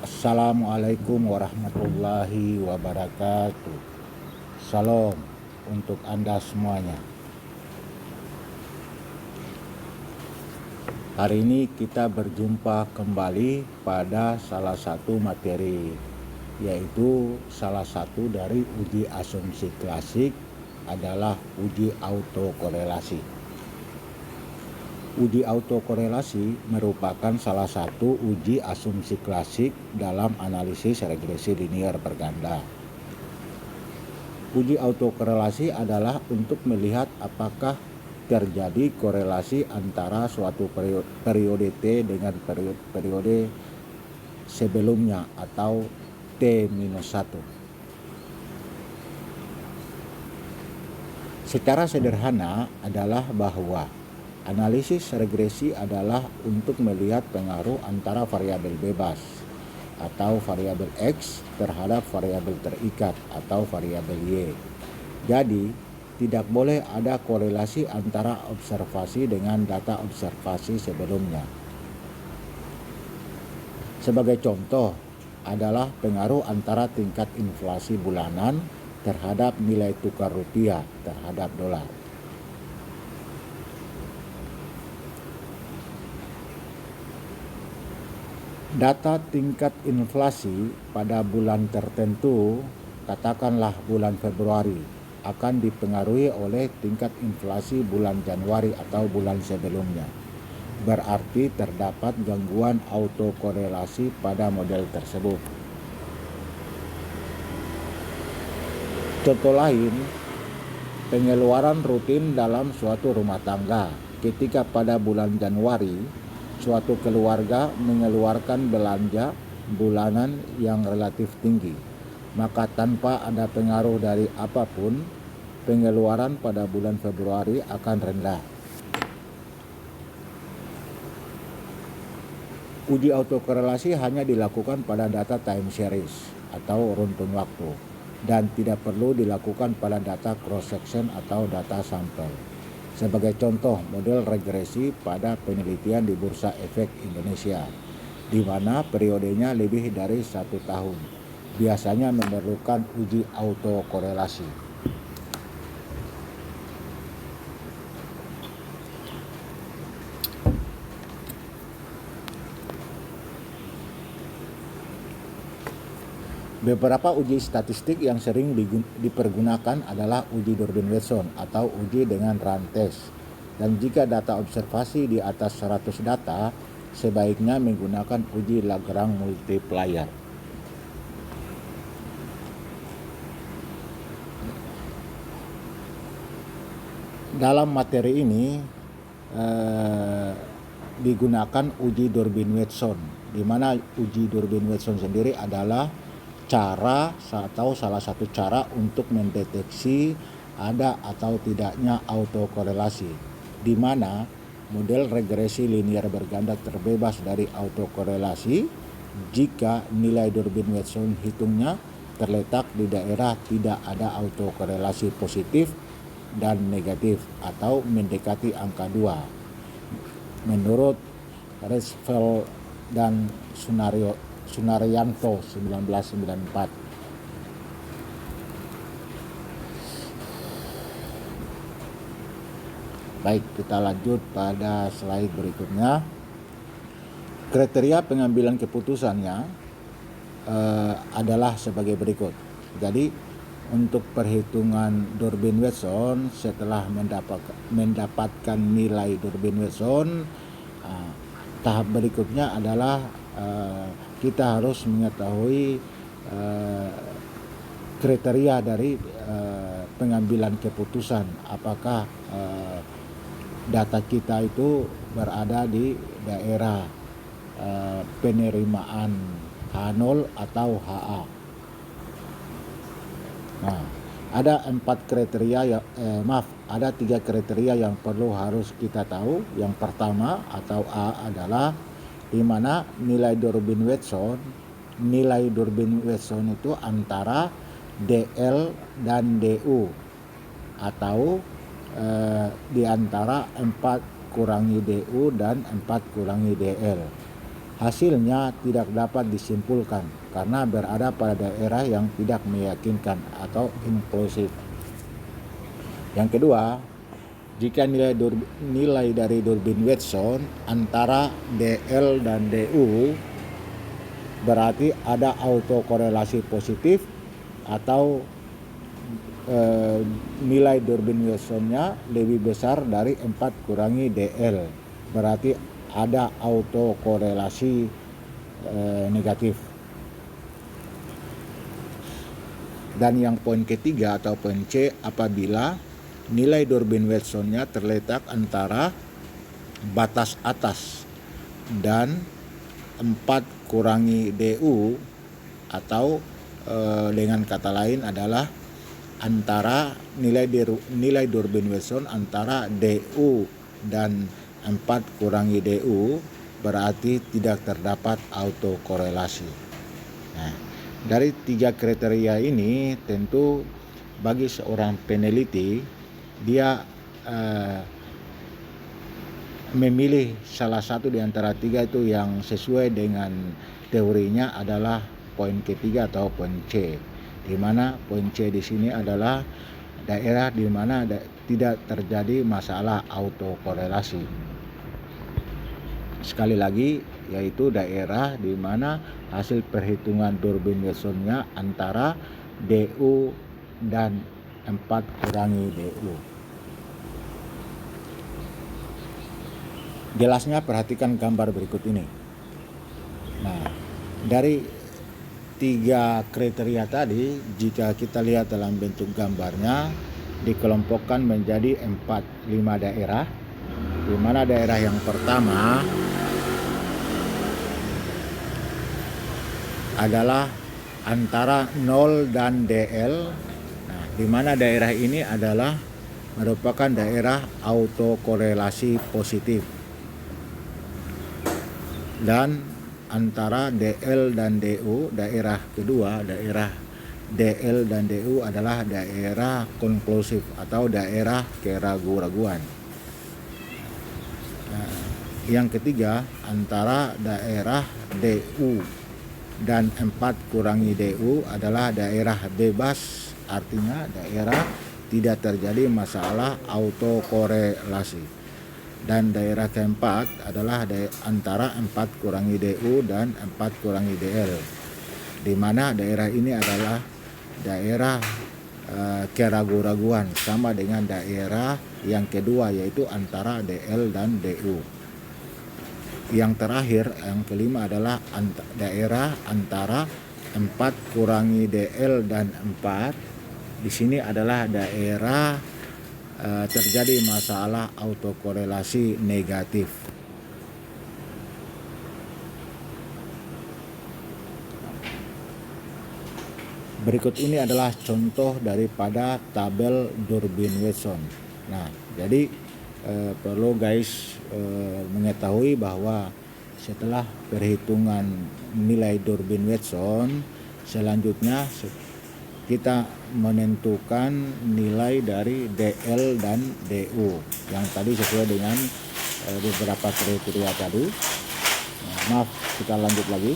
Assalamualaikum warahmatullahi wabarakatuh. Salam untuk Anda semuanya. Hari ini kita berjumpa kembali pada salah satu materi, yaitu salah satu dari uji asumsi klasik adalah uji autokorelasi. Uji autokorelasi merupakan salah satu uji asumsi klasik dalam analisis regresi linear berganda. Uji autokorelasi adalah untuk melihat apakah terjadi korelasi antara suatu periode T dengan periode sebelumnya atau T-1. Secara sederhana adalah bahwa analisis regresi adalah untuk melihat pengaruh antara variabel bebas atau variabel X terhadap variabel terikat atau variabel Y. Jadi, tidak boleh ada korelasi antara observasi dengan data observasi sebelumnya. Sebagai contoh adalah pengaruh antara tingkat inflasi bulanan terhadap nilai tukar rupiah terhadap dolar. Data tingkat inflasi pada bulan tertentu, katakanlah bulan Februari, akan dipengaruhi oleh tingkat inflasi bulan Januari atau bulan sebelumnya. Berarti terdapat gangguan autokorelasi pada model tersebut. Contoh lain, pengeluaran rutin dalam suatu rumah tangga. Ketika pada bulan Januari suatu keluarga mengeluarkan belanja bulanan yang relatif tinggi, maka tanpa ada pengaruh dari apapun, pengeluaran pada bulan Februari akan rendah. Uji autokorelasi hanya dilakukan pada data time series atau runtun waktu dan tidak perlu dilakukan pada data cross section atau data sampel. Sebagai contoh, model regresi pada penelitian di Bursa Efek Indonesia, di mana periodenya lebih dari 1 tahun, biasanya memerlukan uji autokorelasi. Beberapa uji statistik yang sering dipergunakan adalah uji Durbin-Watson atau uji dengan run test. Dan jika data observasi di atas 100 data, sebaiknya menggunakan uji Lagrange multiplier. Dalam materi ini digunakan uji Durbin-Watson, di mana uji Durbin-Watson sendiri adalah cara atau salah satu cara untuk mendeteksi ada atau tidaknya autokorelasi, di mana model regresi linear berganda terbebas dari autokorelasi jika nilai Durbin-Watson hitungnya terletak di daerah tidak ada autokorelasi positif dan negatif atau mendekati angka 2 menurut Resfeld dan Sunaryanto 1994. Baik, kita lanjut pada slide berikutnya. Kriteria pengambilan keputusannya adalah sebagai berikut. Jadi, untuk perhitungan Durbin-Watson, setelah mendapatkan nilai Durbin-Watson, tahap berikutnya adalah kita harus mengetahui kriteria dari pengambilan keputusan, apakah data kita itu berada di daerah penerimaan H0 atau HA. Nah, ada 3 kriteria yang perlu harus kita tahu. Yang pertama atau A adalah di mana nilai Durbin-Watson itu antara DL dan DU atau di antara 4 kurangi DU dan 4 kurangi DL. hasilnya tidak dapat disimpulkan karena berada pada daerah yang tidak meyakinkan atau inklusif. Yang kedua, jika nilai dari Durbin-Watson antara DL dan DU berarti ada autokorelasi positif atau nilai Durbin-Watsonnya lebih besar dari 4 kurangi DL, berarti ada autokorelasi negatif. Dan yang poin ketiga atau poin C, apabila nilai Durbin-Watsonnya terletak antara batas atas dan 4 kurangi DU atau dengan kata lain adalah antara nilai Durbin-Watson antara DU dan 4 kurangi DU berarti tidak terdapat autokorelasi. Nah, dari 3 kriteria ini tentu bagi seorang peneliti dia memilih salah satu di antara 3 itu yang sesuai dengan teorinya adalah poin ketiga atau poin C, di mana poin C di sini adalah daerah di mana tidak terjadi masalah autokorelasi. Sekali lagi, yaitu daerah di mana hasil perhitungan Durbin-Watsonnya antara DU dan 4 kurangi DU. Jelasnya perhatikan gambar berikut ini. Nah, dari 3 kriteria tadi, jika kita lihat dalam bentuk gambarnya, dikelompokkan menjadi 5 daerah, di mana daerah yang pertama adalah antara 0 dan DL. Nah, di mana daerah ini adalah merupakan daerah autokorelasi positif. Dan antara DL dan DU, daerah kedua, daerah DL dan DU adalah daerah konklusif atau daerah keraguan-raguan. Yang ketiga, antara daerah DU dan 4 kurangi DU adalah daerah bebas, artinya daerah tidak terjadi masalah autokorelasi. Dan daerah keempat adalah antara 4 kurangi DU dan 4 kurangi DL, di mana daerah ini adalah daerah keraguan-raguan, sama dengan daerah yang kedua yaitu antara DL dan DU. Yang terakhir, yang kelima adalah daerah antara 4 kurangi DL dan 4. Di sini adalah daerah terjadi masalah autokorelasi negatif. Berikut ini adalah contoh daripada tabel Durbin-Watson. Nah, jadi perlu guys mengetahui bahwa setelah perhitungan nilai Durbin-Watson, selanjutnya kita menentukan nilai dari DL dan DU yang tadi sesuai dengan beberapa kriteria tadi. Nah, maaf, kita lanjut lagi.